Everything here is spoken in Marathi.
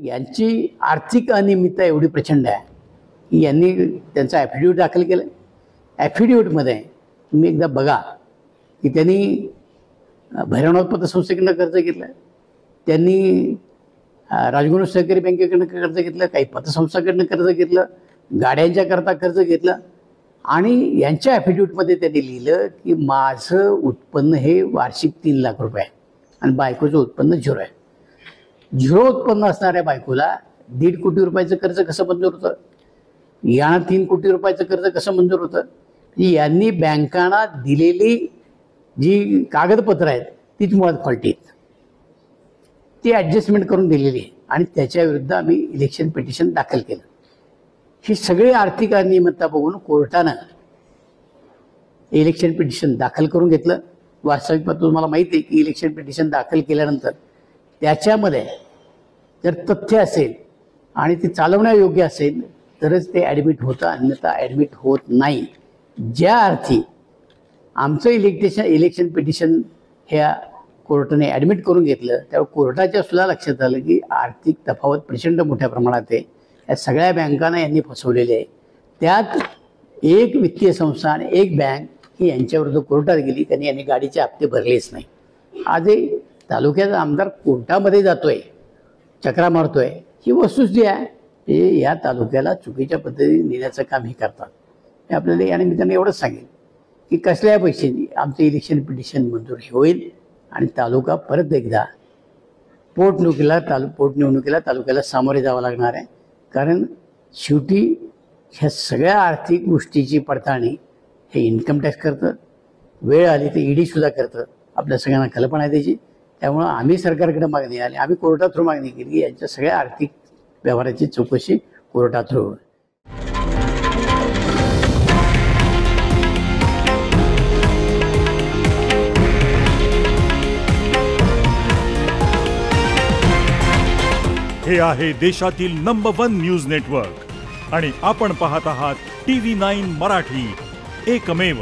यांची आर्थिक अनियमितता एवढी प्रचंड आहे की यांनी त्यांचा ॲफिडेविट दाखल केलं. ॲफिडेविटमध्ये तुम्ही एकदा बघा की त्यांनी भैरवनाथ पतसंस्थेकडनं कर्ज घेतलं, त्यांनी राजगुरू सहकारी बँकेकडनं कर्ज घेतलं, काही पतसंस्थाकडनं कर्ज घेतलं, गाड्यांच्या करता कर्ज घेतलं आणि यांच्या ॲफिडेविटमध्ये त्यांनी लिहिलं की माझं उत्पन्न हे वार्षिक 3 लाख रुपये आहे आणि बायकोचं उत्पन्न 0 आहे. 0 उत्पन्न असणाऱ्या बायकोला 1.5 कोटी रुपयाचं कर्ज कसं मंजूर होतं, यांना 3 कोटी रुपयाचं कर्ज कसं मंजूर होतं. यांनी बँकांना दिलेली जी कागदपत्रं आहेत तीच मुळात फॉल्टी आहेत, ती ॲडजस्टमेंट करून दिलेली आहे आणि त्याच्याविरुद्ध आम्ही इलेक्शन पिटिशन दाखल केलं. ही सगळी आर्थिक अनियमितता बघून कोर्टानं इलेक्शन पिटिशन दाखल करून घेतलं. वास्तविक तुम्हाला माहिती आहे की इलेक्शन पिटिशन दाखल केल्यानंतर त्याच्यामध्ये जर तथ्य असेल आणि ते चालवण्यायोग्य असेल तरच ते ॲडमिट होतं, अन्यथा ॲडमिट होत नाही. ज्या अर्थी आमचं इलेक्शन पिटिशन ह्या कोर्टाने ॲडमिट करून घेतलं त्यावर कोर्टाच्या सुद्धा लक्षात आलं की आर्थिक तफावत प्रचंड मोठ्या प्रमाणात आहे. या सगळ्या बँकांना यांनी फसवलेले आहे. त्यात एक वित्तीय संस्था आणि एक बँक ही यांच्याविरुद्ध कोर्टात गेली, त्यांनी यांनी गाडीचे हप्ते भरलेच नाही. आजही तालुक्याचा आमदार कोर्टामध्ये जातोय, चक्रा मारतोय, ही वस्तुस्थिती आहे. हे या तालुक्याला चुकीच्या पद्धतीने नेण्याचं काम हे करतात. हे आपल्याला या निमित्ताने एवढंच सांगेल की कसल्या पैशांनी आमचं इलेक्शन पिटिशन मंजूर होईल आणि तालुका परत एकदा पोटनिवडणुकीला तालुक्याला सामोरे जावं लागणार आहे. कारण शेवटी ह्या सगळ्या आर्थिक गोष्टीची पडताळणी हे इन्कम टॅक्स करतं, वेळ आली तर ईडी सुद्धा करतं. आपल्या सगळ्यांना कल्पना आहे त्याची. त्यामुळं आम्ही सरकारकडे मागणी आली, आम्ही कोर्टा थ्रू मागणी केली की यांच्या सगळ्या आर्थिक व्यवहाराची चौकशी कोर्टा थ्रू. हे आहे देशातील नंबर 1 न्यूज नेटवर्क आणि आपण पाहत आहात TV9 मराठी, एकमेव.